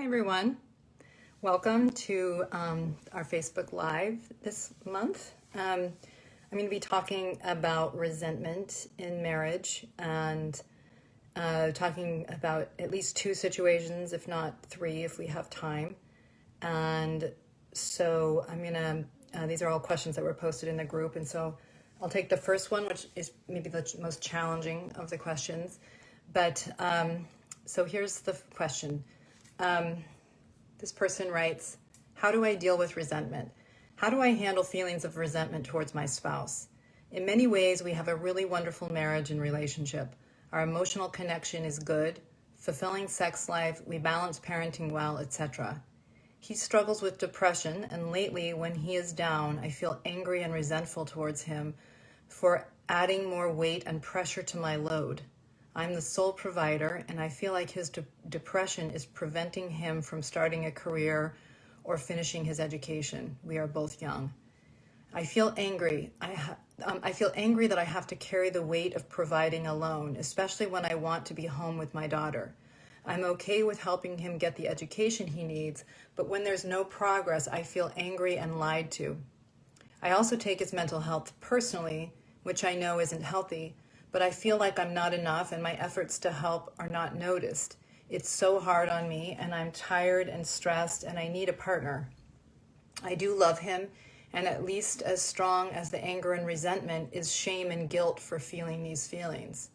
Hi everyone, welcome to our Facebook Live this month. I'm going to be talking about resentment in marriage and talking about at least two situations, if not three, if we have time. And so I'm going to, these are all questions that were posted in the group, and so I'll take the first one, which is maybe the most challenging of the questions. But so here's the question. This person writes, how do I deal with resentment? How do I handle feelings of resentment towards my spouse? In many ways, we have a really wonderful marriage and relationship. Our emotional connection is good, fulfilling sex life, we balance parenting well, etc. He struggles with depression, and lately when he is down, I feel angry and resentful towards him for adding more weight and pressure to my load. I'm the sole provider, and I feel like his depression is preventing him from starting a career or finishing his education. We are both young. I feel angry. I feel angry that I have to carry the weight of providing alone, especially when I want to be home with my daughter. I'm okay with helping him get the education he needs, but when there's no progress, I feel angry and lied to. I also take his mental health personally, which I know isn't healthy, but I feel like I'm not enough and my efforts to help are not noticed. It's so hard on me, and I'm tired and stressed, and I need a partner. I do love him, and at least as strong as the anger and resentment is shame and guilt for feeling these feelings,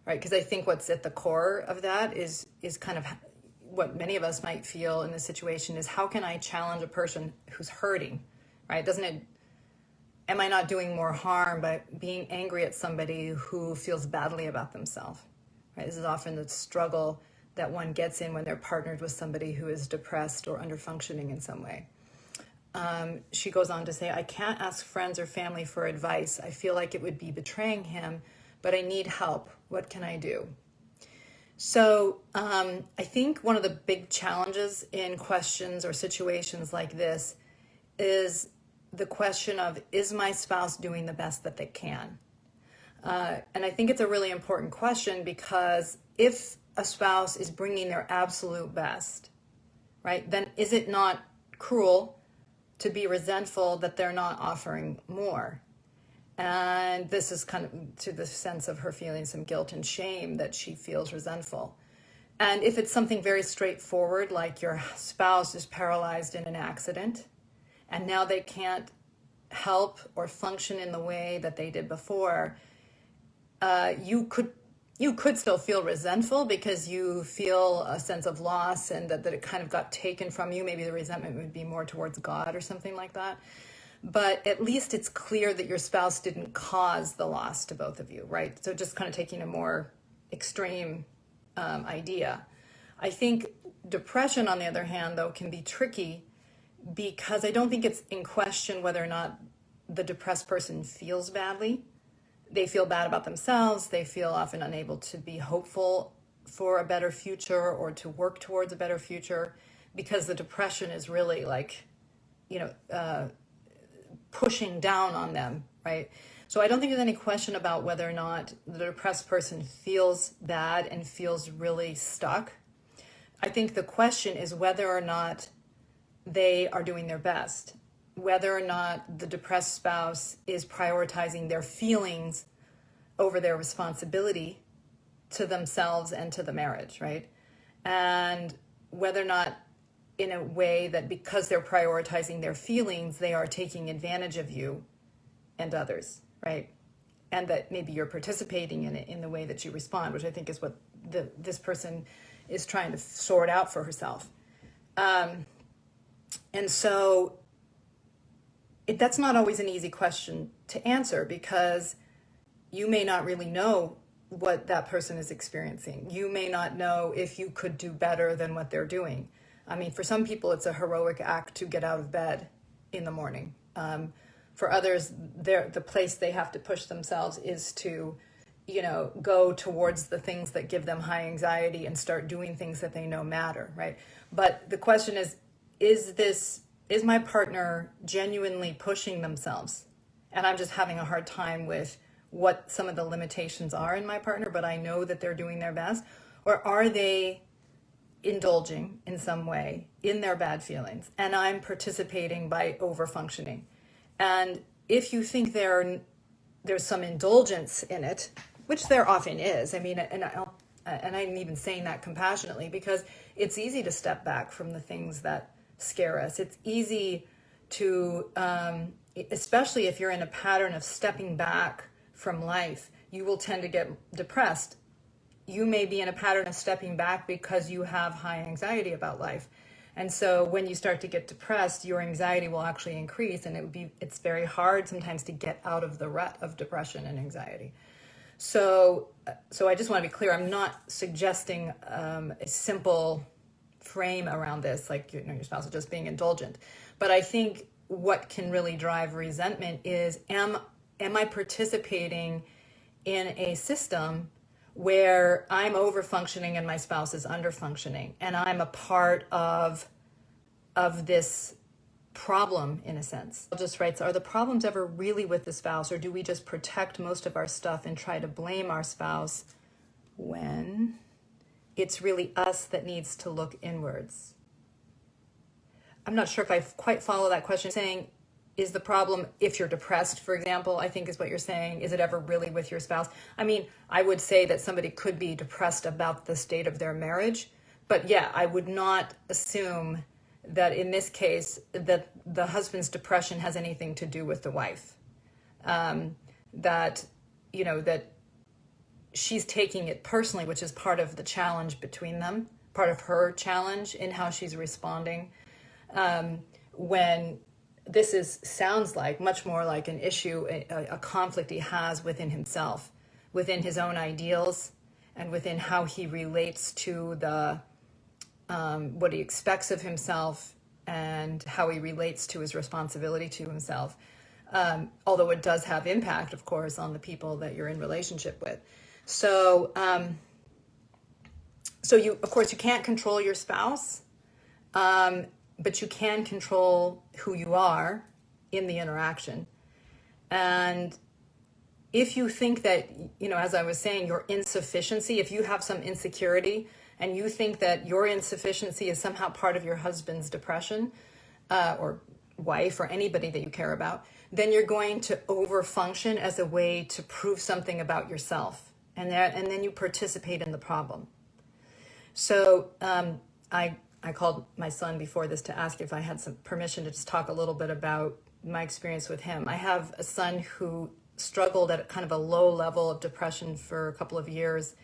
right? Because I think what's at the core of that is kind of what many of us might feel in this situation is, how can I challenge a person who's hurting, right? Am I not doing more harm by being angry at somebody who feels badly about themselves? Right? This is often the struggle that one gets in when they're partnered with somebody who is depressed or underfunctioning in some way. She goes on to say, I can't ask friends or family for advice. I feel like it would be betraying him, but I need help. What can I do? So I think one of the big challenges in questions or situations like this is the question of, is my spouse doing the best that they can? And I think it's a really important question, because if a spouse is bringing their absolute best, right, then is it not cruel to be resentful that they're not offering more? And this is kind of to the sense of her feeling some guilt and shame that she feels resentful. And if it's something very straightforward, like your spouse is paralyzed in an accident, and now they can't help or function in the way that they did before, you could still feel resentful because you feel a sense of loss and that it kind of got taken from you. Maybe the resentment would be more towards God or something like that. But at least it's clear that your spouse didn't cause the loss to both of you, right? So just kind of taking a more extreme idea. I think depression, on the other hand, though, can be tricky, because I don't think it's in question whether or not the depressed person feels badly. They feel bad about themselves. They feel often unable to be hopeful for a better future or to work towards a better future, because the depression is really like, pushing down on them, right? So I don't think there's any question about whether or not the depressed person feels bad and feels really stuck. I think the question is whether or not they are doing their best, whether or not the depressed spouse is prioritizing their feelings over their responsibility to themselves and to the marriage, right? And whether or not, in a way that because they're prioritizing their feelings, they are taking advantage of you and others, right? And that maybe you're participating in it in the way that you respond, which I think is what this person is trying to sort out for herself. And so that's not always an easy question to answer, because you may not really know what that person is experiencing. You may not know if you could do better than what they're doing. I mean, for some people, it's a heroic act to get out of bed in the morning. For others, the place they have to push themselves is to, go towards the things that give them high anxiety and start doing things that they know matter, right? But the question is my partner genuinely pushing themselves? And I'm just having a hard time with what some of the limitations are in my partner, but I know that they're doing their best. Or are they indulging in some way in their bad feelings, and I'm participating by over functioning. And if you think there's some indulgence in it, which there often is, I mean, and I'm even saying that compassionately, because it's easy to step back from the things that scare us. It's easy to, especially if you're in a pattern of stepping back from life, you will tend to get depressed. You may be in a pattern of stepping back because you have high anxiety about life. And so when you start to get depressed, your anxiety will actually increase, and it's very hard sometimes to get out of the rut of depression and anxiety. So I just want to be clear, I'm not suggesting a simple frame around this, like your spouse is just being indulgent. But I think what can really drive resentment is, am I participating in a system where I'm over functioning and my spouse is under functioning, and I'm a part of this problem in a sense. Just writes, are the problems ever really with the spouse, or do we just protect most of our stuff and try to blame our spouse when it's really us that needs to look inwards? I'm not sure if I quite follow that question. Saying, is the problem, if you're depressed, for example, I think is what you're saying, is it ever really with your spouse? I mean, I would say that somebody could be depressed about the state of their marriage, but yeah, I would not assume that in this case that the husband's depression has anything to do with the wife. That she's taking it personally, which is part of the challenge between them, part of her challenge in how she's responding. When this sounds like much more like an issue, a conflict he has within himself, within his own ideals, and within how he relates to the what he expects of himself and how he relates to his responsibility to himself. Although it does have impact, of course, on the people that you're in relationship with. So, of course, you can't control your spouse, but you can control who you are in the interaction. And if you think that, as I was saying, your insufficiency, if you have some insecurity and you think that your insufficiency is somehow part of your husband's depression, or wife, or anybody that you care about, then you're going to overfunction as a way to prove something about yourself. And then you participate in the problem. So I called my son before this to ask if I had some permission to just talk a little bit about my experience with him. I have a son who struggled at kind of a low level of depression for a couple of years,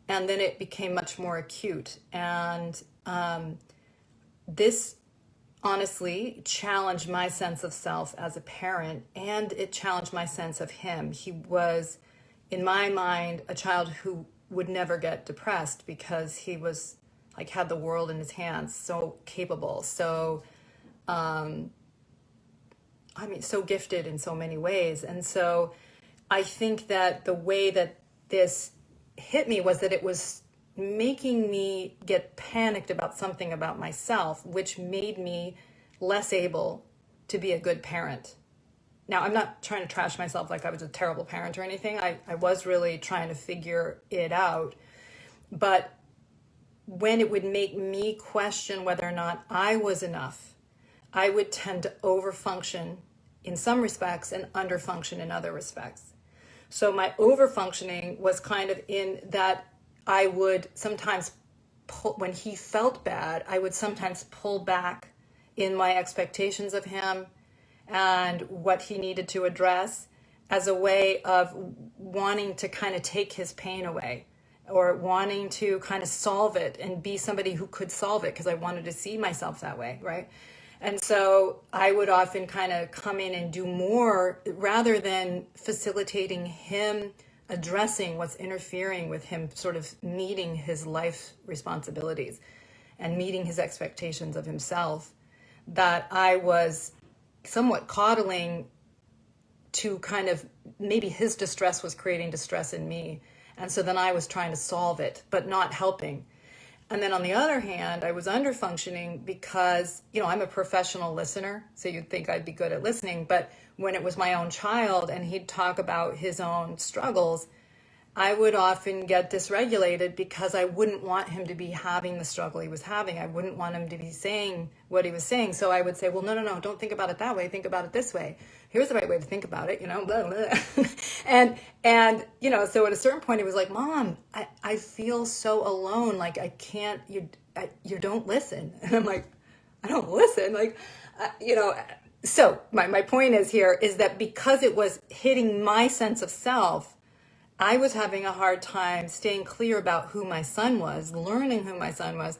and then it became much more acute. And this honestly challenged my sense of self as a parent, and it challenged my sense of him. He was, in my mind, a child who would never get depressed because he was like had the world in his hands, so capable, so so gifted in so many ways. And so I think that the way that this hit me was that it was making me get panicked about something about myself, which made me less able to be a good parent. Now, I'm not trying to trash myself like I was a terrible parent or anything. I was really trying to figure it out. But when it would make me question whether or not I was enough, I would tend to overfunction in some respects and underfunction in other respects. So my overfunctioning was kind of in that I would sometimes pull, when he felt bad, I would sometimes pull back in my expectations of him and what he needed to address as a way of wanting to kind of take his pain away, or wanting to kind of solve it and be somebody who could solve it, because I wanted to see myself that way, right? And so I would often kind of come in and do more rather than facilitating him addressing what's interfering with him sort of meeting his life responsibilities and meeting his expectations of himself, that I was somewhat coddling to kind of, maybe his distress was creating distress in me. And so then I was trying to solve it, but not helping. And then on the other hand, I was underfunctioning because, I'm a professional listener, so you'd think I'd be good at listening. But when it was my own child and he'd talk about his own struggles, I would often get dysregulated because I wouldn't want him to be having the struggle he was having. I wouldn't want him to be saying what he was saying. So I would say, well, no, don't think about it that way. Think about it this way. Here's the right way to think about it, blah, blah. and, so at a certain point, he was like, Mom, I feel so alone. Like, I can't, you don't listen. And I'm like, I don't listen. Like, so my point is that because it was hitting my sense of self, I was having a hard time staying clear about who my son was, learning who my son was,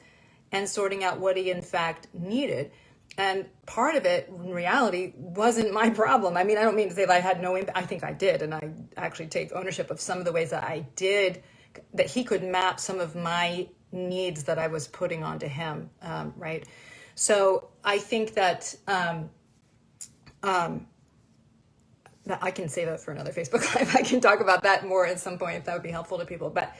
and sorting out what he in fact needed. And part of it, in reality, wasn't my problem. I mean, I don't mean to say that I had no impact. I think I did. And I actually take ownership of some of the ways that I did, that he could map some of my needs that I was putting onto him, right? So I think that I can save that for another Facebook Live. I can talk about that more at some point if that would be helpful to people. But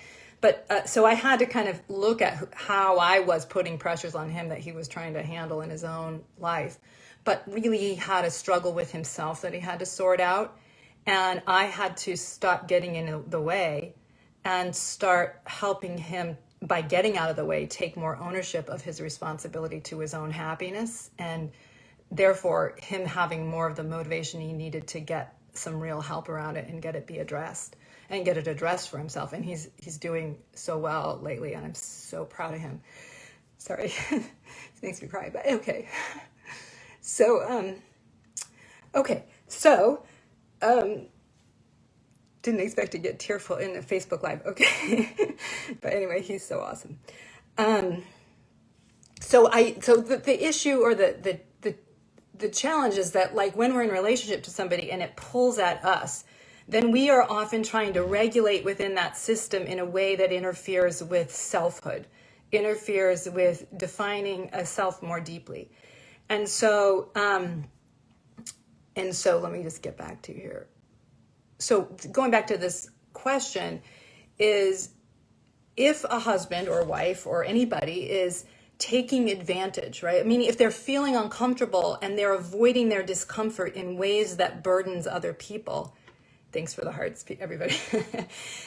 so I had to kind of look at how I was putting pressures on him that he was trying to handle in his own life. But really he had a struggle with himself that he had to sort out. And I had to stop getting in the way and start helping him by getting out of the way, take more ownership of his responsibility to his own happiness, and therefore him having more of the motivation he needed to get some real help around it and get it addressed for himself. And he's doing so well lately, and I'm so proud of him. Sorry, it makes me cry, but okay. So, didn't expect to get tearful in a Facebook Live. Okay. But anyway, he's so awesome. So the issue or the challenge is that, like, when we're in a relationship to somebody and it pulls at us, then we are often trying to regulate within that system in a way that interferes with selfhood, interferes with defining a self more deeply. And so let me just get back to here. So going back to this question is, if a husband or wife or anybody is taking advantage, right? I mean, if they're feeling uncomfortable and they're avoiding their discomfort in ways that burdens other people, thanks for the hearts, everybody,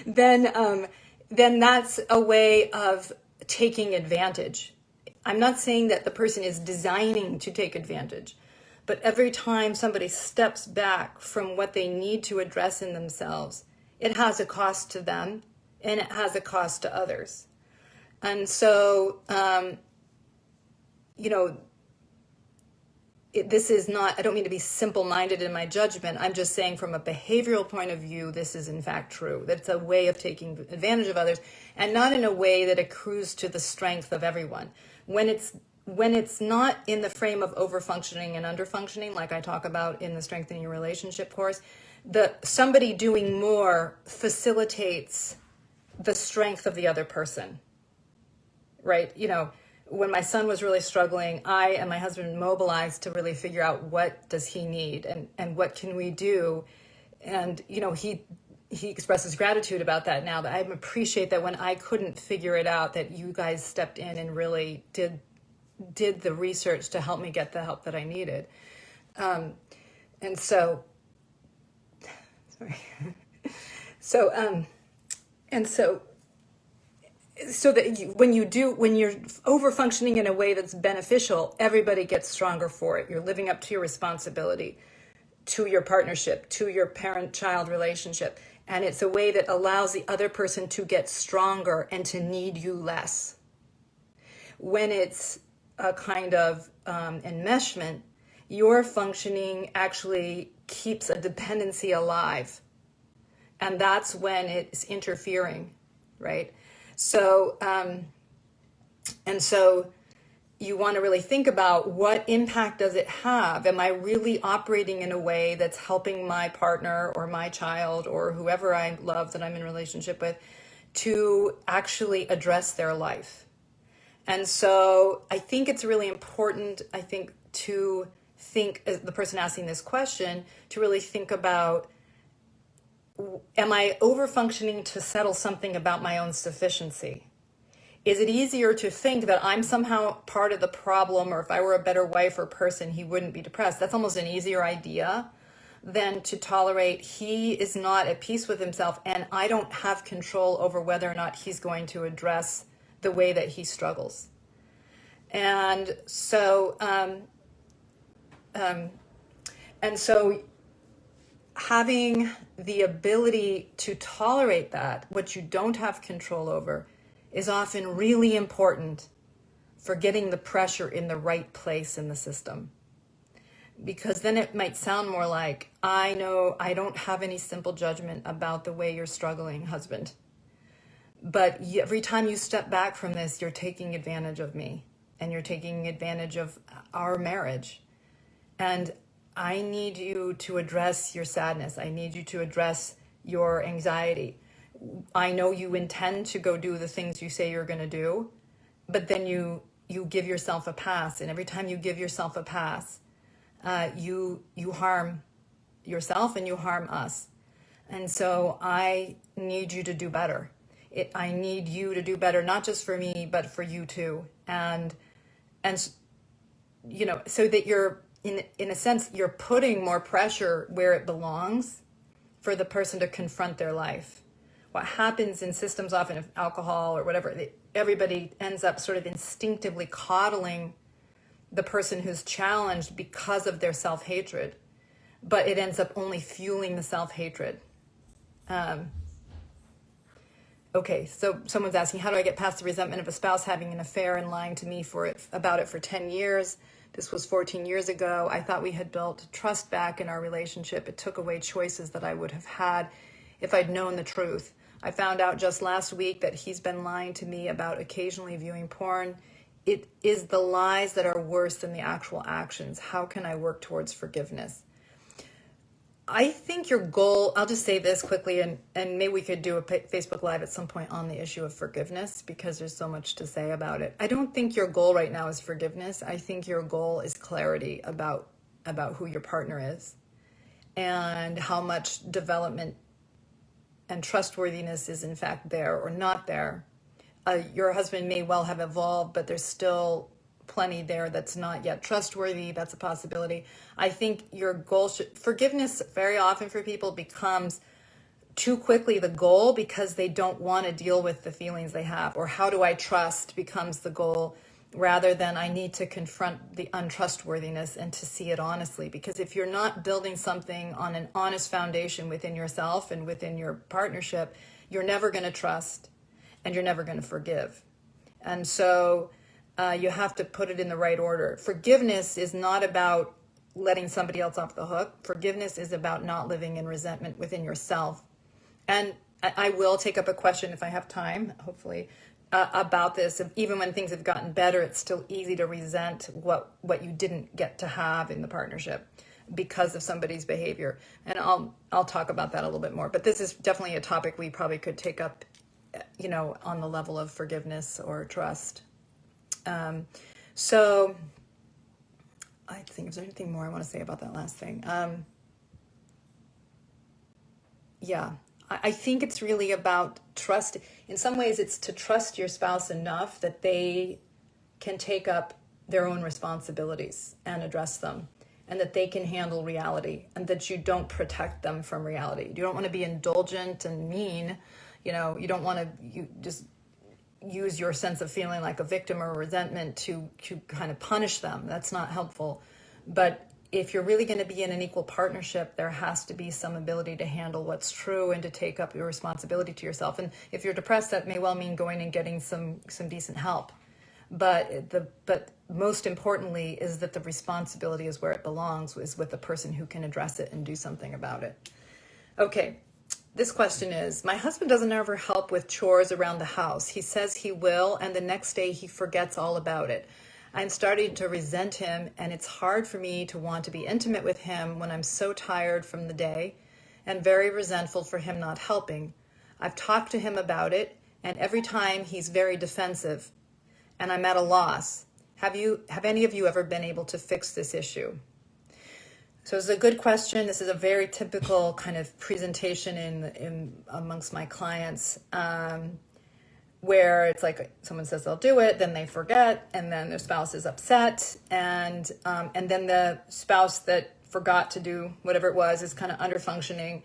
then that's a way of taking advantage. I'm not saying that the person is designing to take advantage, but every time somebody steps back from what they need to address in themselves, it has a cost to them and it has a cost to others. And so, this is not, I don't mean to be simple-minded in my judgment. I'm just saying from a behavioral point of view, this is in fact true. That's a way of taking advantage of others, and not in a way that accrues to the strength of everyone. When it's not in the frame of over-functioning and under-functioning, like I talk about in the Strengthening Your Relationship course, somebody doing more facilitates the strength of the other person, right? When my son was really struggling, I and my husband mobilized to really figure out what does he need and what can we do. And, he expresses gratitude about that now, but I appreciate that when I couldn't figure it out, that you guys stepped in and really did the research to help me get the help that I needed. And so, sorry. So that when you're over functioning in a way that's beneficial, everybody gets stronger for it. You're living up to your responsibility, to your partnership, to your parent-child relationship. And it's a way that allows the other person to get stronger and to need you less. When it's a kind of enmeshment, your functioning actually keeps a dependency alive. And that's when it's interfering, right? So, and so you want to really think about what impact does it have? Am I really operating in a way that's helping my partner or my child or whoever I love that I'm in a relationship with to actually address their life? And so I think it's really important, to think, as the person asking this question, to really think about, am I over-functioning to settle something about my own sufficiency? Is it easier to think that I'm somehow part of the problem, or if I were a better wife or person, he wouldn't be depressed? That's almost an easier idea. than to tolerate he is not at peace with himself and I don't have control over whether or not he's going to address the way that he struggles. And so, and so having the ability to tolerate that, what you don't have control over, is often really important for getting the pressure in the right place in the system. Because then it might sound more like, I know I don't have any simple judgment about the way you're struggling, husband. But every time you step back from this, you're taking advantage of me and you're taking advantage of our marriage. And I need you to address your sadness. I need you to address your anxiety. I know you intend to go do the things you say you're going to do, but then you give yourself a pass. And every time you give yourself a pass, you harm yourself and you harm us. And so I need you to do better. I need you to do better, not just for me, but for you too. And you know, so that you're, in a sense, you're putting more pressure where it belongs for the person to confront their life. What happens in systems often of alcohol or whatever, everybody ends up sort of instinctively coddling the person who's challenged because of their self-hatred, but it ends up only fueling the self-hatred. Okay, so someone's asking, how do I get past the resentment of a spouse having an affair and lying to me about it for 10 years? This was 14 years ago. I thought we had built trust back in our relationship. It took away choices that I would have had if I'd known the truth. I found out just last week that he's been lying to me about occasionally viewing porn. It is the lies that are worse than the actual actions. How can I work towards forgiveness? I think your goal, I'll just say this quickly, and maybe we could do a Facebook Live at some point on the issue of forgiveness because there's so much to say about it. I don't think your goal right now is forgiveness. I think your goal is clarity about who your partner is and how much development and trustworthiness is in fact there or not there. Your husband may well have evolved, but there's still plenty there that's not yet trustworthy. That's a possibility. I think your goal forgiveness very often for people becomes too quickly the goal because they don't want to deal with the feelings they have, or how do I trust becomes the goal rather than I need to confront the untrustworthiness and to see it honestly. Because if you're not building something on an honest foundation within yourself and within your partnership, you're never going to trust and you're never going to forgive. And so you have to put it in the right order. Forgiveness is not about letting somebody else off the hook. Forgiveness is about not living in resentment within yourself. And I will take up a question if I have time, hopefully, about this. Even when things have gotten better, it's still easy to resent what you didn't get to have in the partnership because of somebody's behavior. And I'll talk about that a little bit more. But this is definitely a topic we probably could take up, you know, on the level of forgiveness or trust. So I think, is there anything more I want to say about that last thing? Yeah, I think it's really about trust. In some ways, it's to trust your spouse enough that they can take up their own responsibilities and address them, and that they can handle reality, and that you don't protect them from reality. You don't want to be indulgent and mean. You know, you don't want to just use your sense of feeling like a victim or resentment to kind of punish them. That's not helpful. But if you're really going to be in an equal partnership, there has to be some ability to handle what's true and to take up your responsibility to yourself. And if you're depressed, that may well mean going and getting some decent help. But most importantly is that the responsibility is where it belongs, is with the person who can address it and do something about it. Okay. This question is, my husband doesn't ever help with chores around the house. He says he will, and the next day he forgets all about it. I'm starting to resent him, and it's hard for me to want to be intimate with him when I'm so tired from the day and very resentful for him not helping. I've talked to him about it, and every time he's very defensive, and I'm at a loss. Have any of you ever been able to fix this issue? So it's a good question. This is a very typical kind of presentation in amongst my clients, where it's like someone says they'll do it, then they forget, and then their spouse is upset, and then the spouse that forgot to do whatever it was, is kind of under functioning,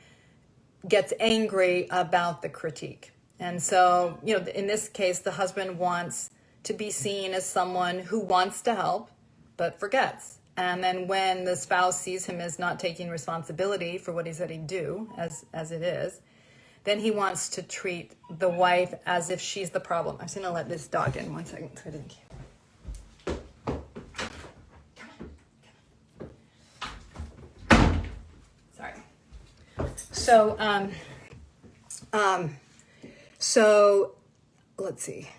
gets angry about the critique. And so, in this case, the husband wants to be seen as someone who wants to help, but forgets. And then when the spouse sees him as not taking responsibility for what he said he'd do, as it is, then he wants to treat the wife as if she's the problem. I'm just going to let this dog in 1 second. Sorry. So let's see.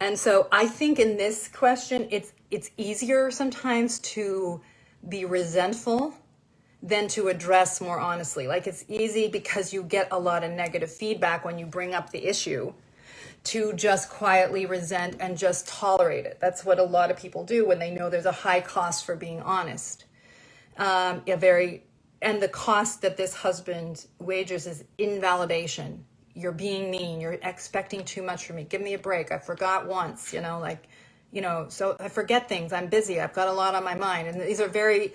And so I think in this question, it's easier sometimes to be resentful than to address more honestly. Like, it's easy because you get a lot of negative feedback when you bring up the issue to just quietly resent and just tolerate it. That's what a lot of people do when they know there's a high cost for being honest. And the cost that this husband wagers is invalidation. You're being mean. You're expecting too much from me. Give me a break. I forgot once, so I forget things. I'm busy. I've got a lot on my mind. And these are very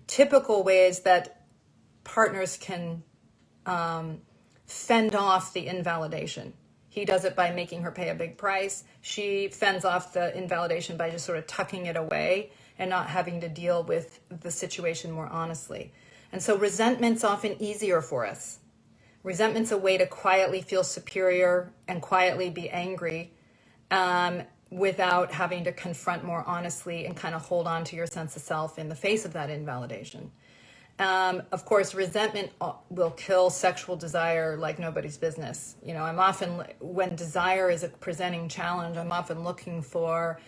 typical ways that partners can fend off the invalidation. He does it by making her pay a big price. She fends off the invalidation by just sort of tucking it away and not having to deal with the situation more honestly. And so resentment's often easier for us. Resentment's a way to quietly feel superior and quietly be angry without having to confront more honestly and kind of hold on to your sense of self in the face of that invalidation. Of course, resentment will kill sexual desire like nobody's business. I'm often, when desire is a presenting challenge, I'm often looking for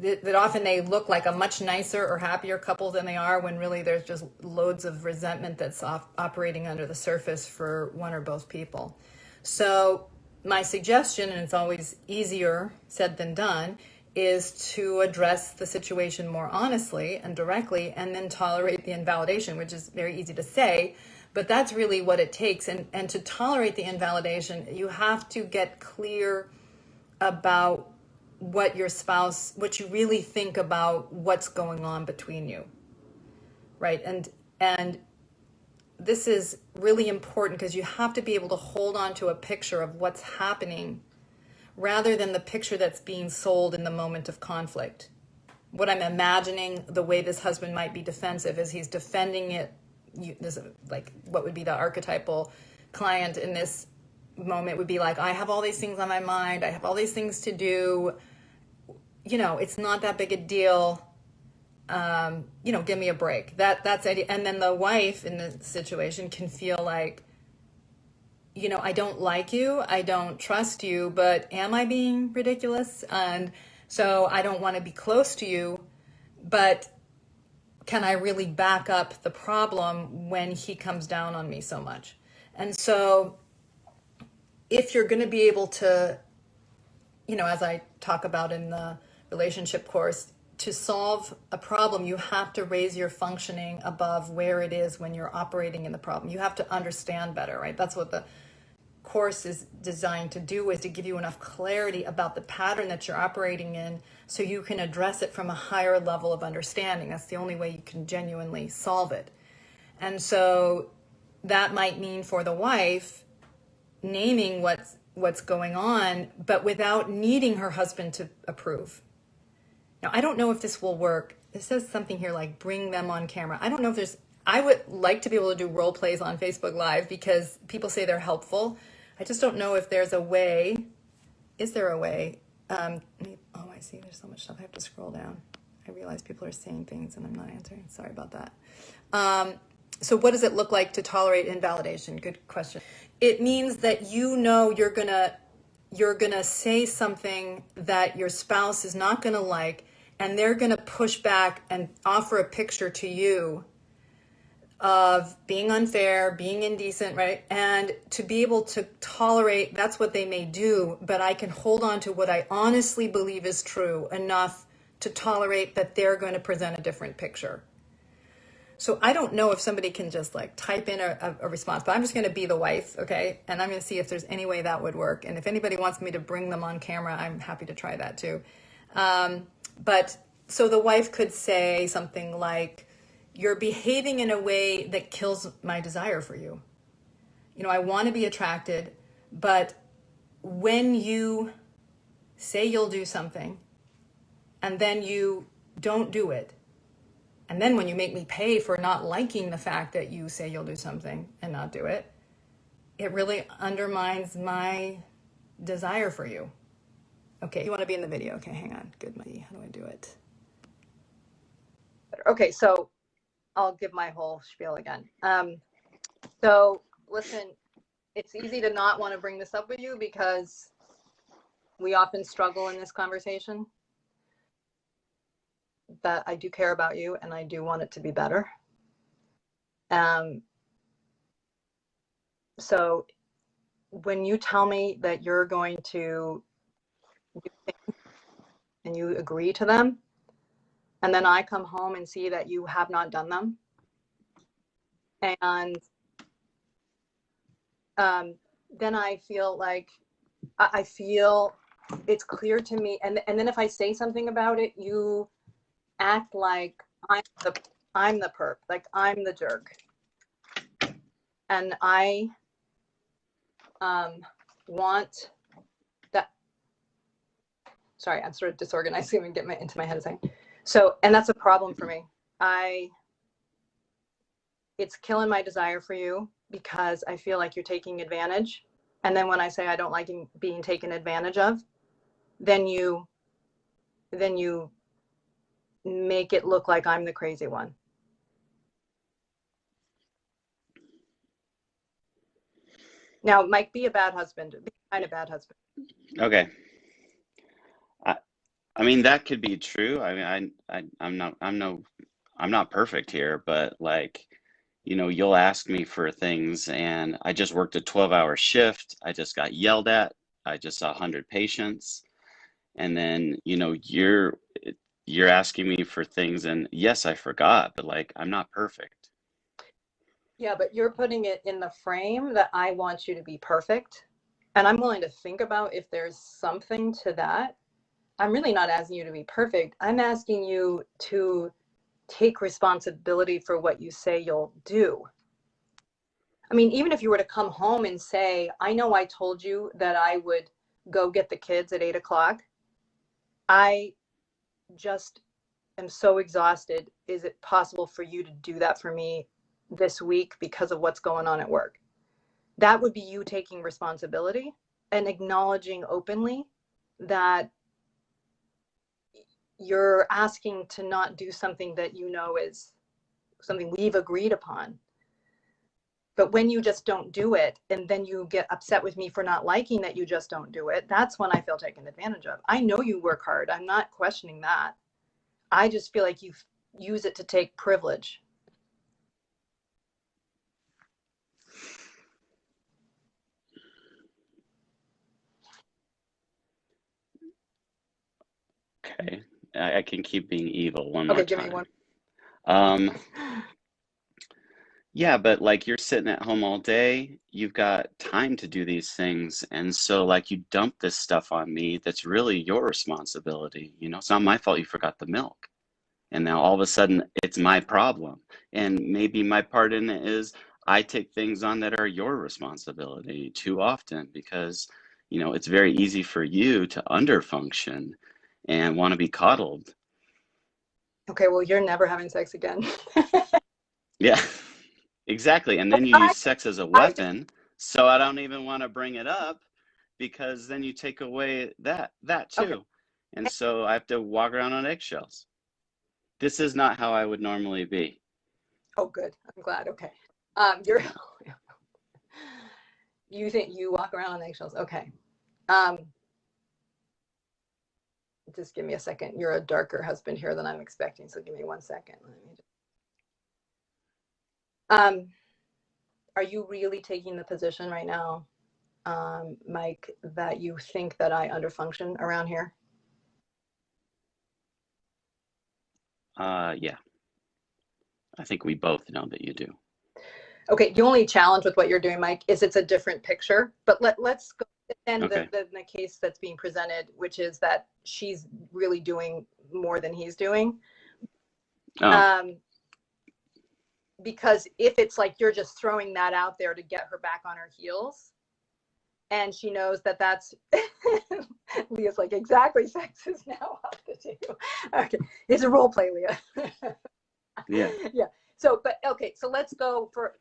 that often they look like a much nicer or happier couple than they are, when really there's just loads of resentment that's operating under the surface for one or both people. So my suggestion, and it's always easier said than done, is to address the situation more honestly and directly, and then tolerate the invalidation, which is very easy to say, but that's really what it takes. And to tolerate the invalidation, you have to get clear about what you really think about what's going on between you, right? And this is really important because you have to be able to hold on to a picture of what's happening rather than the picture that's being sold in the moment of conflict. What I'm imagining, the way this husband might be defensive, is he's defending it. Like, what would be the archetypal client in this moment would be like, I have all these things on my mind. I have all these things to do. It's not that big a deal. Give me a break. That's it. And then the wife in the situation can feel like, I don't like you. I don't trust you, but am I being ridiculous? And so I don't want to be close to you, but can I really back up the problem when he comes down on me so much? And so if you're going to be able to, as I talk about in the relationship course, to solve a problem, you have to raise your functioning above where it is when you're operating in the problem. You have to understand better, right? That's what the course is designed to do, is to give you enough clarity about the pattern that you're operating in so you can address it from a higher level of understanding. That's the only way you can genuinely solve it. And so that might mean for the wife naming what's going on, but without needing her husband to approve. Now, I don't know if this will work. It says something here like bring them on camera. I don't know if I would like to be able to do role plays on Facebook Live because people say they're helpful. I just don't know if there's a way. Is there a way? I see. There's so much stuff. I have to scroll down. I realize people are saying things and I'm not answering. Sorry about that. So what does it look like to tolerate invalidation? Good question. It means that you're gonna say something that your spouse is not gonna like, and they're gonna push back and offer a picture to you of being unfair, being indecent, right? And to be able to tolerate, that's what they may do, but I can hold on to what I honestly believe is true enough to tolerate that they're going to present a different picture. So I don't know if somebody can just like type in a response, but I'm just going to be the wife, okay? And I'm going to see if there's any way that would work. And if anybody wants me to bring them on camera, I'm happy to try that too. But So the wife could say something like, "You're behaving in a way that kills my desire for you. You know, I want to be attracted, but when you say you'll do something and then you don't do it, and then when you make me pay for not liking the fact that you say you'll do something and not do it, it really undermines my desire for you." Okay, you want to be in the video? Okay, hang on. Good, Mikey. How do I do it? Okay, so I'll give my whole spiel again. So listen, it's easy to not want to bring this up with you because we often struggle in this conversation. That I do care about you and I do want it to be better. So when you tell me that you're going to do things and you agree to them, and then I come home and see that you have not done them, and then I feel like I feel it's clear to me, and then if I say something about it, you act like I'm the perp, like I'm the jerk, and I want that. Sorry, I'm sort of disorganized. Let me get into my head a second. So, and that's a problem for me. It's killing my desire for you because I feel like you're taking advantage. And then when I say I don't like being taken advantage of, then you make it look like I'm the crazy one. Now, Mike, be a bad husband. Be kind of bad husband. Okay. I mean, that could be true. I mean, I'm not perfect here, but like, you'll ask me for things and I just worked a 12-hour shift. I just got yelled at. I just saw 100 patients. And then, you're asking me for things and yes, I forgot, but like, I'm not perfect. Yeah, but you're putting it in the frame that I want you to be perfect. And I'm willing to think about if there's something to that. I'm really not asking you to be perfect. I'm asking you to take responsibility for what you say you'll do. I mean, even if you were to come home and say, I know I told you that I would go get the kids at 8 o'clock. I just am so exhausted. Is it possible for you to do that for me this week because of what's going on at work? That would be you taking responsibility and acknowledging openly that you're asking to not do something that you know is something we've agreed upon. But when you just don't do it and then you get upset with me for not liking that you just don't do it, that's when I feel taken advantage of. I know you work hard. I'm not questioning that. I just feel like you use it to take privilege. Okay. I can keep being evil one more Okay, give me time. one. Um, Yeah, but like you're sitting at home all day, you've got time to do these things. And so like you dump this stuff on me that's really your responsibility. It's not my fault you forgot the milk. And now all of a sudden it's my problem. And maybe my part in it is I take things on that are your responsibility too often because, it's very easy for you to underfunction and want to be coddled. Okay, well, you're never having sex again. Yeah. Exactly. And then you use sex as a I just, weapon. So I don't even want to bring it up because then you take away that okay. too. And so I have to walk around on eggshells. This is not how I would normally be. Oh, good. I'm glad. Okay. You're, Yeah. you think you walk around on eggshells. Okay. Just give me a second. You're a darker husband here than I'm expecting. So give me 1 second. Are you really taking the position right now, Mike, that you think that I underfunction around here? Yeah. I think we both know that you do. Okay. The only challenge with what you're doing, Mike, is it's a different picture. But let's go and Okay. the case that's being presented, which is that she's really doing more than he's doing. Oh, Because if it's like you're just throwing that out there to get her back on her heels, and she knows that that's Leah's like, exactly, sex is now off the table. Okay, it's a role play, Leah. yeah. Yeah. So, but okay, so let's go for,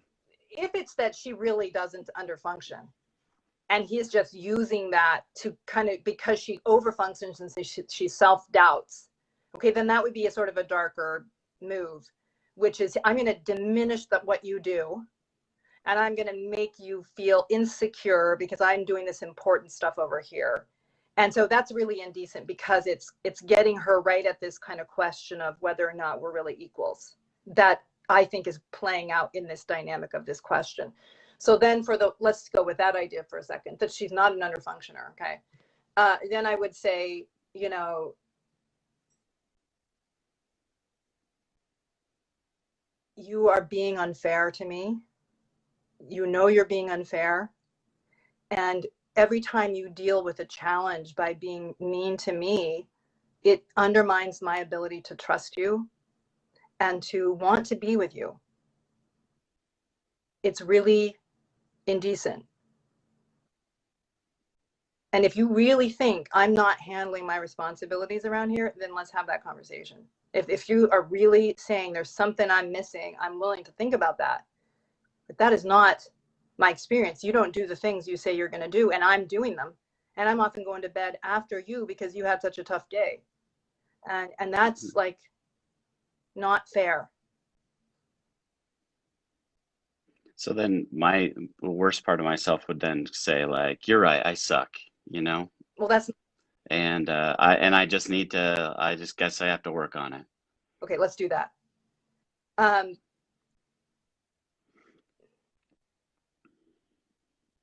if it's that she really doesn't underfunction, and he's just using that to kind of, because she overfunctions and she self-doubts, okay, then that would be a sort of a darker move, which is, I'm going to diminish what you do, and I'm going to make you feel insecure because I'm doing this important stuff over here. And so that's really indecent, because it's getting her right at this kind of question of whether or not we're really equals, that I think is playing out in this dynamic of this question. So then let's go with that idea for a second, that she's not an underfunctioner. Okay. Then I would say, you are being unfair to me. You're being unfair. And every time you deal with a challenge by being mean to me, it undermines my ability to trust you and to want to be with you. It's really indecent. And if you really think I'm not handling my responsibilities around here, then let's have that conversation. If you are really saying there's something I'm missing, I'm willing to think about that. But that is not my experience. You don't do the things you say you're going to do, and I'm doing them. And I'm often going to bed after you because you had such a tough day. And that's like not fair. So then the worst part of myself would then say like, you're right, I suck, you know? Well, that's And I just I just guess I have to work on it. okay. Let's do that.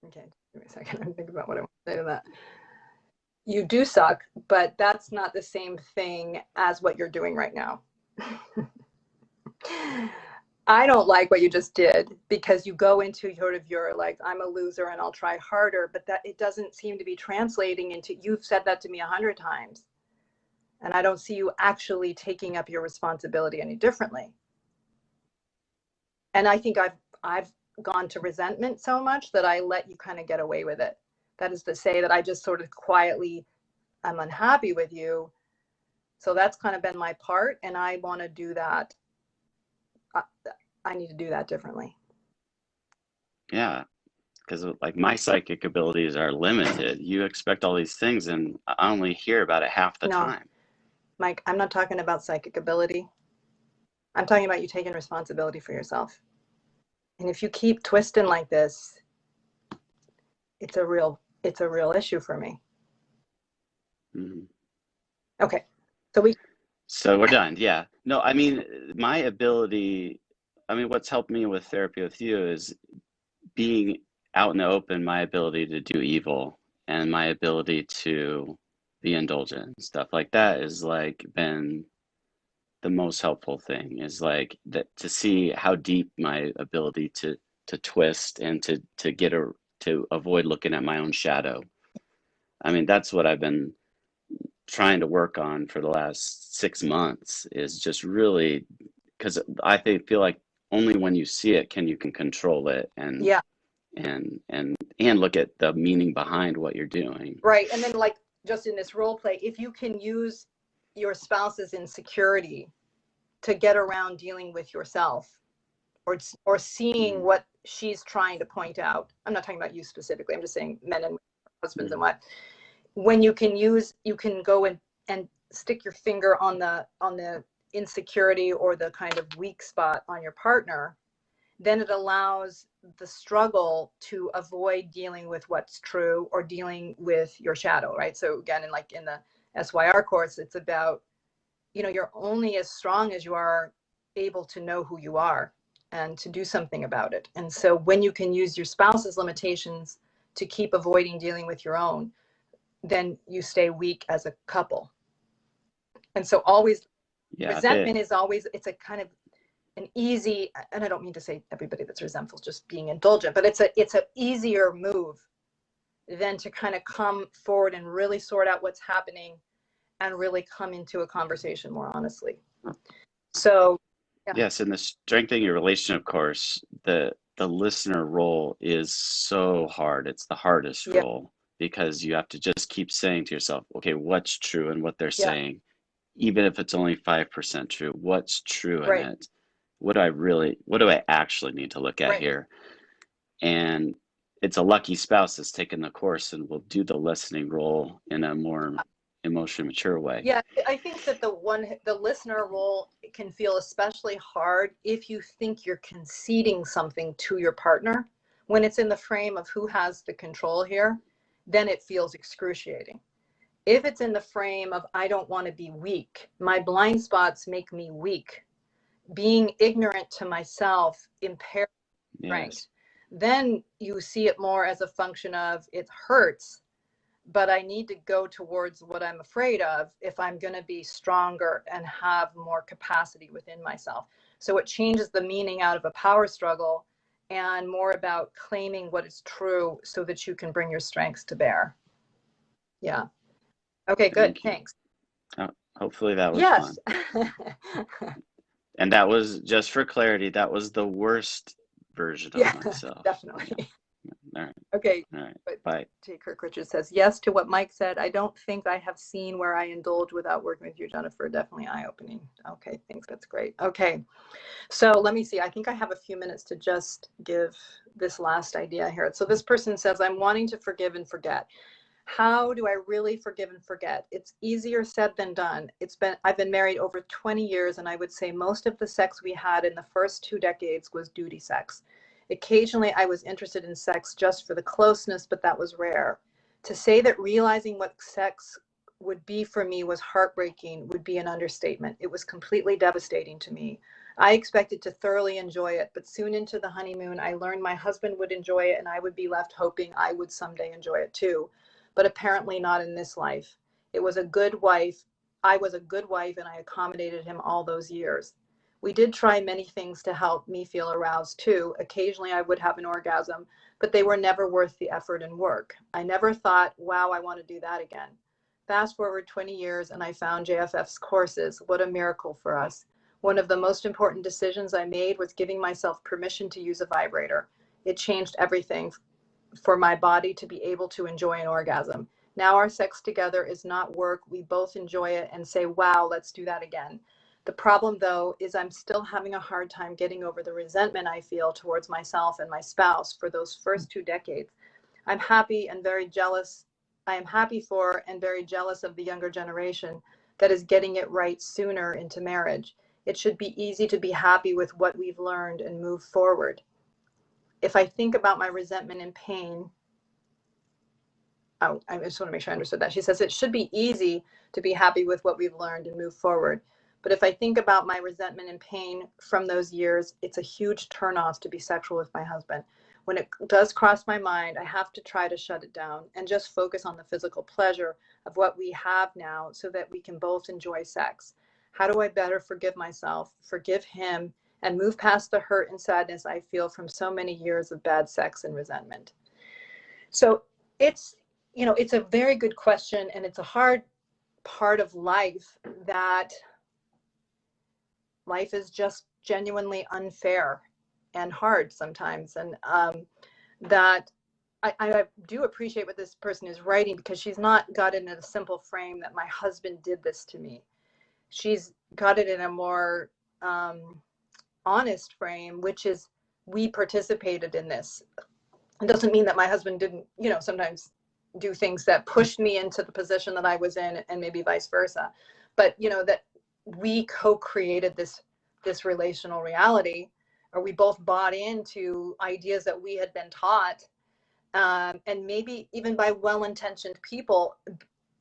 Okay, give me a second. I'm thinking about what I want to say to that. You do suck, but that's not the same thing as what you're doing right now. I don't like what you just did, because you go into sort of your like, I'm a loser and I'll try harder, but that it doesn't seem to be translating into, you've said that to me 100 times. And I don't see you actually taking up your responsibility any differently. And I think I've gone to resentment so much that I let you kind of get away with it. That is to say that I just sort of quietly, I'm unhappy with you. So that's kind of been my part. And I want to do that. I need to do that differently. Yeah, because like my psychic abilities are limited. You expect all these things, and I only hear about it half the No, time. Mike, I'm not talking about psychic ability. I'm talking about you taking responsibility for yourself. And if you keep twisting like this, it's a real issue for me. Mm-hmm. Okay. So we're done. Yeah. No, I mean, my ability, I mean, what's helped me with therapy with you is being out in the open, my ability to do evil and my ability to be indulgent and stuff like that is like been the most helpful thing, is like that, to see how deep my ability to twist and to avoid looking at my own shadow. I mean, that's what I've been trying to work on for the last 6 months, is just really, because feel like only when you see it can control it and Yeah. and look at the meaning behind what you're doing. Right. And then like just in this role play, if you can use your spouse's insecurity to get around dealing with yourself, or seeing Mm-hmm. what she's trying to point out. I'm not talking about you specifically. I'm just saying men and husbands. Mm-hmm. And what, when you can go and stick your finger on the insecurity or the kind of weak spot on your partner, then it allows the struggle to avoid dealing with what's true or dealing with your shadow, right? So again, in the SYR course, it's about, you're only as strong as you are able to know who you are and to do something about it. And so when you can use your spouse's limitations to keep avoiding dealing with your own, then you stay weak as a couple. And so always, resentment is always, it's a kind of an easy, and I don't mean to say everybody that's resentful is just being indulgent, but it's a easier move than to kind of come forward and really sort out what's happening and really come into a conversation more honestly. So yeah. Yes, and the strengthening your relation, of course, the listener role is so hard. It's the hardest Yeah. role because you have to just keep saying to yourself, okay, what's true in what they're Yeah. saying, even if it's only 5% true. What's true in Right. it? What do I actually need to look at Right. here? And it's a lucky spouse that's taken the course and will do the listening role in a more emotionally mature way. Yeah, I think that the listener role can feel especially hard if you think you're conceding something to your partner. When it's in the frame of who has the control here, then it feels excruciating. If it's in the frame of I don't want to be weak, my blind spots make me weak, being ignorant to myself impairs strength, Yes. then you see it more as a function of it hurts, but I need to go towards what I'm afraid of if I'm going to be stronger and have more capacity within myself. So it changes the meaning out of a power struggle and more about claiming what is true so that you can bring your strengths to bear. Yeah. Okay, good. Thank you. Thanks. Hopefully that was Yes. fun. And that was, just for clarity, that was the worst version of Yeah, myself. definitely. All right. Okay. All right. But Bye. J. Kirk Richards says, yes to what Mike said. I don't think I have seen where I indulge without working with you, Jennifer. Definitely eye-opening. Okay, thanks. That's great. Okay. So let me see. I think I have a few minutes to just give this last idea here. So this person says, I'm wanting to forgive and forget. How do I really forgive and forget? It's easier said than done. I've been married over 20 years, and I would say most of the sex we had in the first 2 decades was duty sex. Occasionally, I was interested in sex just for the closeness, but that was rare. To say that realizing what sex would be for me was heartbreaking would be an understatement. It was completely devastating to me. I expected to thoroughly enjoy it, but soon into the honeymoon, I learned my husband would enjoy it, and I would be left hoping I would someday enjoy it too. But apparently not in this life. It was a good wife. I was a good wife, and I accommodated him all those years. We did try many things to help me feel aroused too. Occasionally I would have an orgasm, but they were never worth the effort and work. I never thought, wow, I want to do that again. Fast forward 20 years and I found JFF's courses. What a miracle for us. One of the most important decisions I made was giving myself permission to use a vibrator. It changed everything for my body to be able to enjoy an orgasm. Now our sex together is not work. We both enjoy it and say, wow, let's do that again. The problem, though, is I'm still having a hard time getting over the resentment I feel towards myself and my spouse for those first 2 decades. I'm happy and very jealous. I am happy for and very jealous of the younger generation that is getting it right sooner into marriage. It should be easy to be happy with what we've learned and move forward. If I think about my resentment and pain, oh, I just want to make sure I understood that. She says it should be easy to be happy with what we've learned and move forward. But if I think about my resentment and pain from those years, it's a huge turnoff to be sexual with my husband. When it does cross my mind, I have to try to shut it down and just focus on the physical pleasure of what we have now so that we can both enjoy sex. How do I better forgive myself, forgive him, and move past the hurt and sadness I feel from so many years of bad sex and resentment? So it's, it's a very good question, and it's a hard part of life that life is just genuinely unfair and hard sometimes. And that I do appreciate what this person is writing, because she's not got it in a simple frame that my husband did this to me. She's got it in a more honest frame, which is we participated in this. It doesn't mean that my husband didn't, sometimes do things that pushed me into the position that I was in, and maybe vice versa. But, that we co-created this relational reality, or we both bought into ideas that we had been taught, and maybe even by well-intentioned people,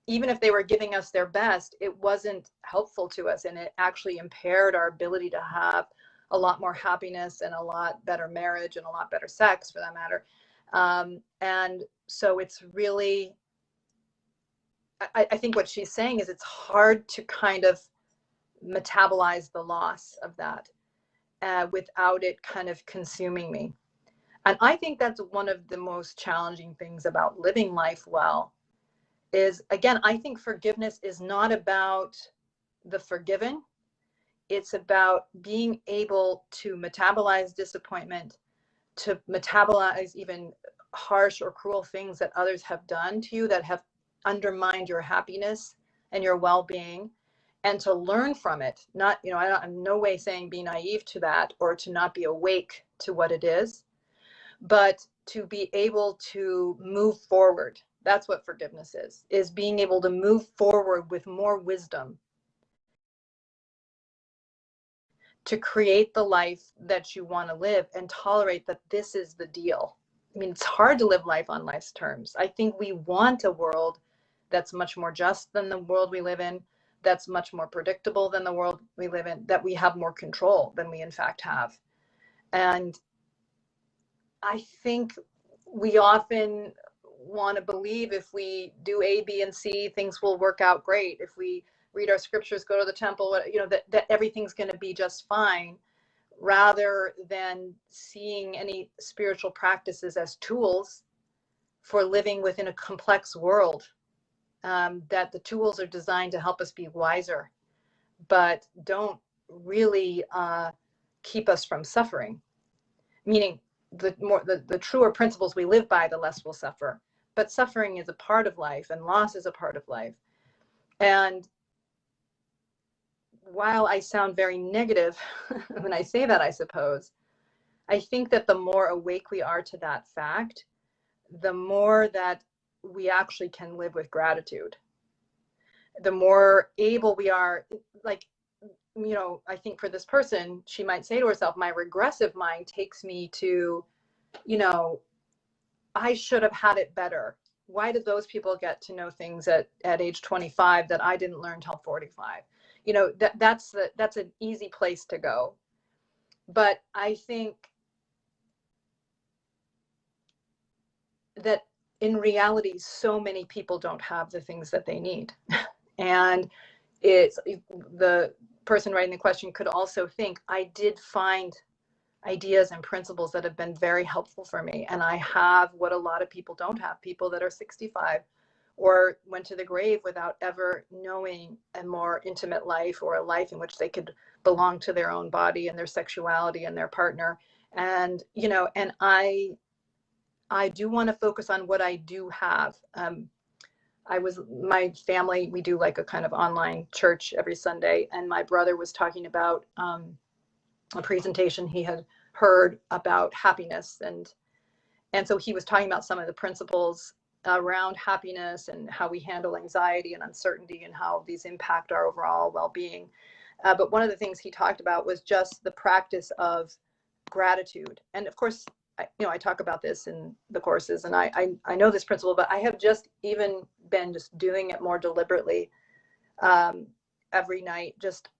even if they were giving us their best, it wasn't helpful to us, and it actually impaired our ability to have a lot more happiness and a lot better marriage and a lot better sex, for that matter. And so it's really, I think what she's saying is it's hard to kind of metabolize the loss of that without it kind of consuming me. And I think that's one of the most challenging things about living life well, is, again, I think forgiveness is not about the forgiven. It's about being able to metabolize disappointment, to metabolize even harsh or cruel things that others have done to you that have undermined your happiness and your well-being, and to learn from it. Not, I'm in no way saying be naive to that or to not be awake to what it is, but to be able to move forward. That's what forgiveness is being able to move forward with more wisdom to create the life that you want to live and tolerate that this is the deal. I mean, it's hard to live life on life's terms. I think we want a world that's much more just than the world we live in, that's much more predictable than the world we live in, that we have more control than we in fact have. And I think we often want to believe if we do A, B, and C, things will work out great. If we read our scriptures, go to the temple, that everything's going to be just fine, rather than seeing any spiritual practices as tools for living within a complex world, that the tools are designed to help us be wiser, but don't really keep us from suffering. Meaning, the truer principles we live by, the less we'll suffer. But suffering is a part of life, and loss is a part of life. And while I sound very negative when I say that, I suppose, I think that the more awake we are to that fact, the more that we actually can live with gratitude. The more able we are, like, I think for this person, she might say to herself, my regressive mind takes me to, I should have had it better. Why did those people get to know things at age 25 that I didn't learn till 45? That's an easy place to go. But I think that in reality, so many people don't have the things that they need. And it's the person writing the question could also think, I did find ideas and principles that have been very helpful for me. And I have what a lot of people don't have, people that are 65 or went to the grave without ever knowing a more intimate life, or a life in which they could belong to their own body and their sexuality and their partner. And, and I do want to focus on what I do have. My family, we do like a kind of online church every Sunday, and my brother was talking about a presentation he had heard about happiness, and so he was talking about some of the principles around happiness and how we handle anxiety and uncertainty and how these impact our overall well-being. But one of the things he talked about was just the practice of gratitude. And of course, I talk about this in the courses, and I know this principle, but I have just even been just doing it more deliberately every night, just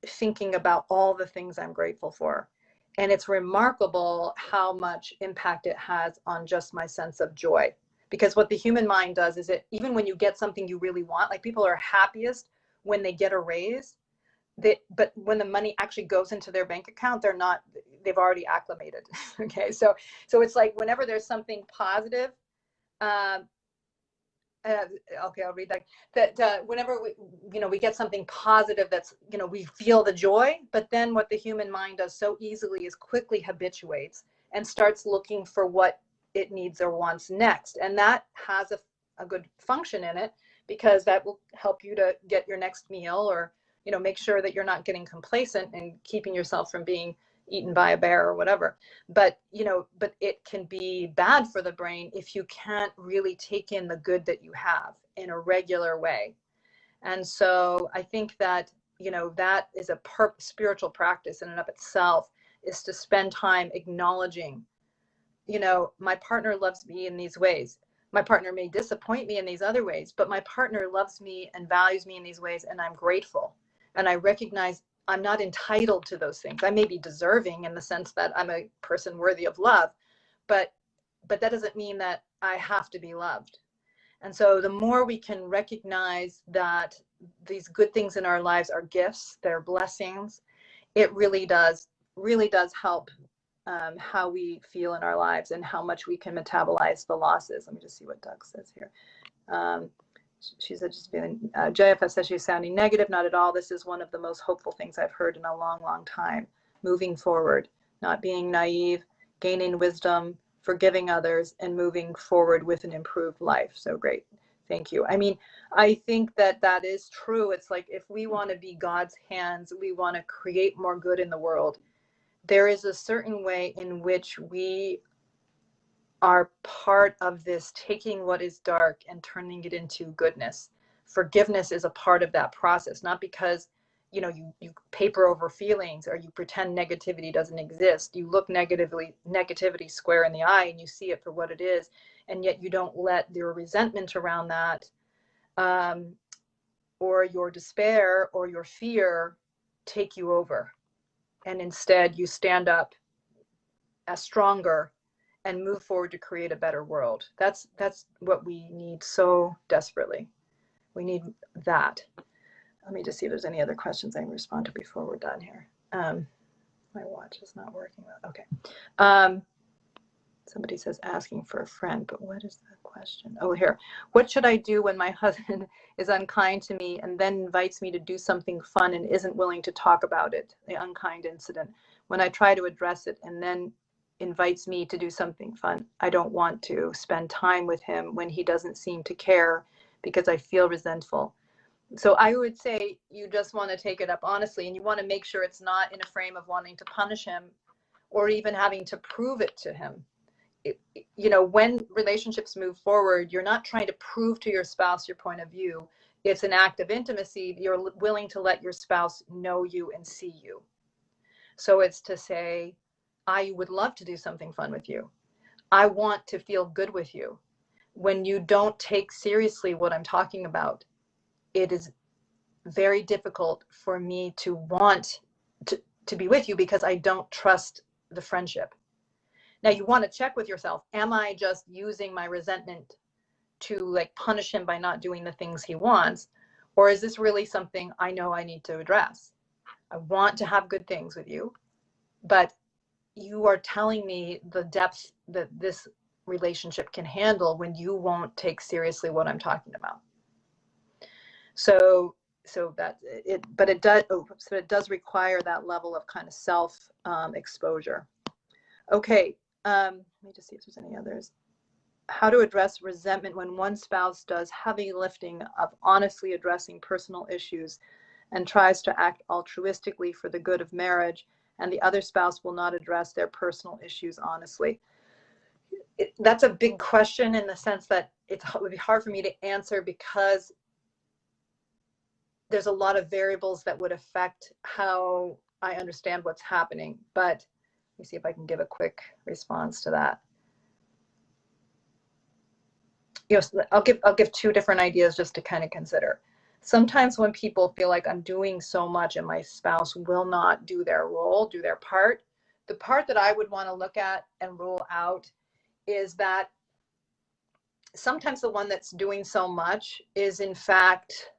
thinking about all the things I'm grateful for. And it's remarkable how much impact it has on just my sense of joy. Because what the human mind does is, it, even when you get something you really want, like people are happiest when they get a raise, but when the money actually goes into their bank account, they've already acclimated. Okay. So it's like whenever there's something positive, okay, I'll read that whenever we get something positive, that's, we feel the joy, but then what the human mind does so easily is quickly habituates and starts looking for what it needs or wants next. And that has a good function in it, because that will help you to get your next meal, or, make sure that you're not getting complacent and keeping yourself from being eaten by a bear or whatever. But it can be bad for the brain if you can't really take in the good that you have in a regular way. And so I think that, that is a spiritual practice in and of itself, is to spend time acknowledging, my partner loves me in these ways. My partner may disappoint me in these other ways, but my partner loves me and values me in these ways, and I'm grateful. And I recognize I'm not entitled to those things. I may be deserving in the sense that I'm a person worthy of love, but that doesn't mean that I have to be loved. And so the more we can recognize that these good things in our lives are gifts, they're blessings, it really does help how we feel in our lives and how much we can metabolize the losses. Let me just see what Doug says here. She said she's feeling, JFS says she's sounding negative. Not at all. This is one of the most hopeful things I've heard in a long, long time. Moving forward, not being naive, gaining wisdom, forgiving others, and moving forward with an improved life. So great. Thank you. I mean, I think that that is true. It's like, if we want to be God's hands, we want to create more good in the world. There is a certain way in which we are part of this, taking what is dark and turning it into goodness. Forgiveness is a part of that process, not because, you know, you paper over feelings or you pretend negativity doesn't exist. You look negativity square in the eye and you see it for what it is, and yet you don't let your resentment around that, or your despair or your fear take you over. And instead you stand up as stronger and move forward to create a better world. That's what we need so desperately. We need that. Let me just see if there's any other questions I can respond to before we're done here. My watch is not working well. Okay. Somebody says asking for a friend, but what is the question? Oh, here. What should I do when my husband is unkind to me and then invites me to do something fun and isn't willing to talk about it, the unkind incident? When I try to address it and then invites me to do something fun, I don't want to spend time with him when he doesn't seem to care because I feel resentful. So I would say you just want to take it up honestly, and you want to make sure it's not in a frame of wanting to punish him or even having to prove it to him. You know, when relationships move forward, you're not trying to prove to your spouse your point of view. It's an act of intimacy. You're willing to let your spouse know you and see you. So it's to say, I would love to do something fun with you. I want to feel good with you. When you don't take seriously what I'm talking about, it is very difficult for me to want to be with you because I don't trust the friendship. Now you want to check with yourself. Am I just using my resentment to like punish him by not doing the things he wants? Or is this really something I know I need to address? I want to have good things with you, but you are telling me the depth that this relationship can handle when you won't take seriously what I'm talking about. So that it, but it does, so it does require that level of kind of self exposure. Okay, let me just see if there's any others. How to address resentment when one spouse does heavy lifting of honestly addressing personal issues and tries to act altruistically for the good of marriage, and the other spouse will not address their personal issues honestly. That's a big question in the sense that it would be hard for me to answer because there's a lot of variables that would affect how I understand what's happening. But let me see if I can give a quick response to that. You know, I'll give two different ideas just to kind of consider. Sometimes when people feel like I'm doing so much and my spouse will not do their role, do their part, the part that I would want to look at and rule out is that sometimes the one that's doing so much is in fact,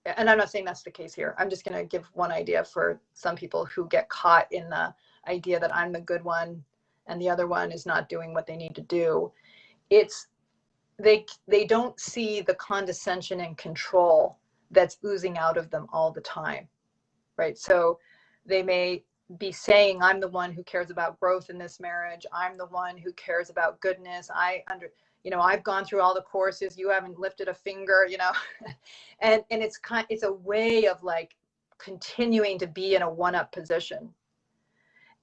and I'm not saying that's the case here. I'm just going to give one idea for some people who get caught in the idea that I'm the good one and the other one is not doing what they need to do. It's they don't see the condescension and control that's oozing out of them all the time, right? So they may be saying, I'm the one who cares about growth in this marriage. I'm the one who cares about goodness. I've gone through all the courses. You haven't lifted a finger, you know, and it's a way of like continuing to be in a one-up position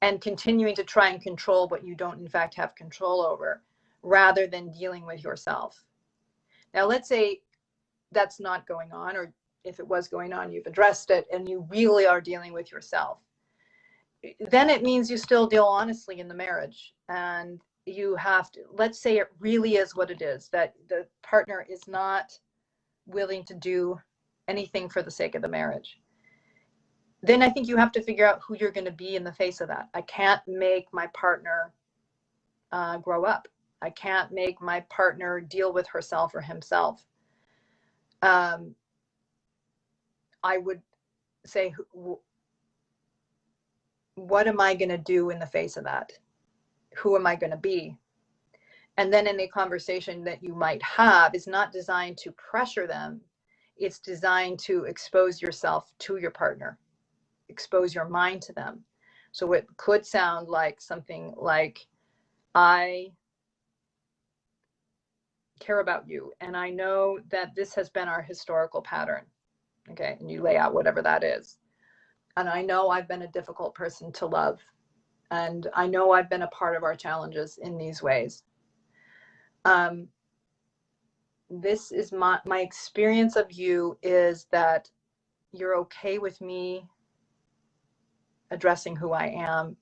and continuing to try and control what you don't in fact have control over, rather than dealing with yourself. Now, let's say that's not going on, or if it was going on, you've addressed it and you really are dealing with yourself. Then it means you still deal honestly in the marriage, and you have to, let's say it really is what it is, that the partner is not willing to do anything for the sake of the marriage. Then I think you have to figure out who you're going to be in the face of that. I can't make my partner grow up. I can't make my partner deal with herself or himself. I would say, what am I going to do in the face of that? Who am I going to be? And then any conversation that you might have is not designed to pressure them. It's designed to expose yourself to your partner, expose your mind to them. So it could sound like something like, I care about you, and I know that this has been our historical pattern. Okay, and you lay out whatever that is. And I know I've been a difficult person to love. And I know I've been a part of our challenges in these ways. This is my experience of you is that you're okay with me addressing who I am,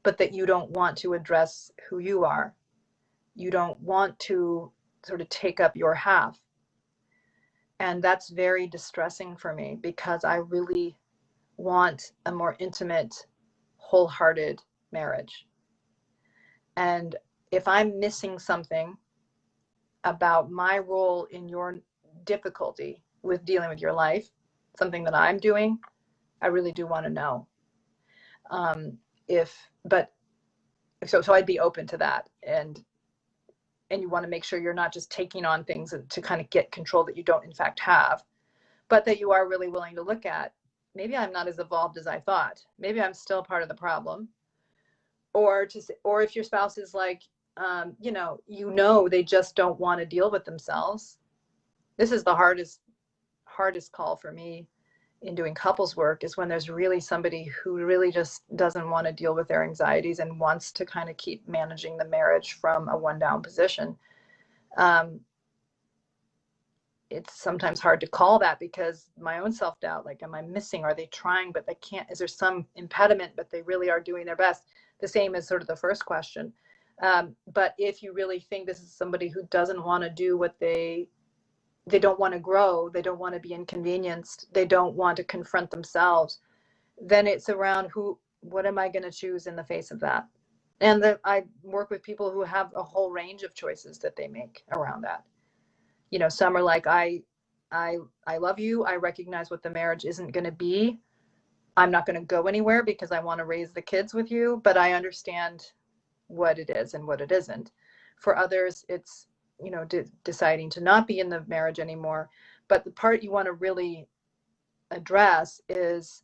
but that you don't want to address who you are. You don't want to sort of take up your half. And that's very distressing for me, because I really want a more intimate, wholehearted marriage. And if I'm missing something about my role in your difficulty with dealing with your life, something that I'm doing, I really do want to know. So I'd be open to that. And you want to make sure you're not just taking on things to kind of get control that you don't in fact have, but that you are really willing to look at, maybe I'm not as evolved as I thought. Maybe I'm still part of the problem. Or if your spouse is like, they just don't want to deal with themselves. This is the hardest call for me in doing couples work, is when there's really somebody who really just doesn't want to deal with their anxieties and wants to kind of keep managing the marriage from a one down position. It's sometimes hard to call that, because my own self-doubt, like, am I missing? Are they trying, but they can't? Is there some impediment, but they really are doing their best? The same as sort of the first question. But if you really think this is somebody who doesn't want to do what they don't want to grow, they don't want to be inconvenienced, they don't want to confront themselves, then it's around what am I going to choose in the face of that? And I work with people who have a whole range of choices that they make around that. Some are like, I love you. I recognize what the marriage isn't going to be. I'm not going to go anywhere because I want to raise the kids with you, but I understand what it is and what it isn't. For others, it's, deciding to not be in the marriage anymore. But the part you want to really address is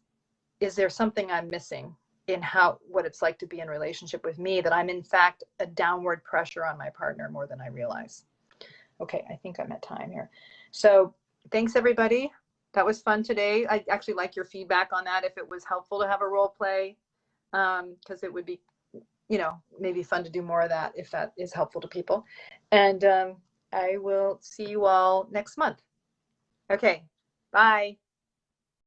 there something I'm missing in what it's like to be in relationship with me, that I'm in fact a downward pressure on my partner more than I realize. Okay, I think I'm at time here. So thanks, everybody. That was fun today. I actually like your feedback on that, if it was helpful to have a role play, because it would be, maybe fun to do more of that if that is helpful to people. And I will see you all next month. Okay, bye.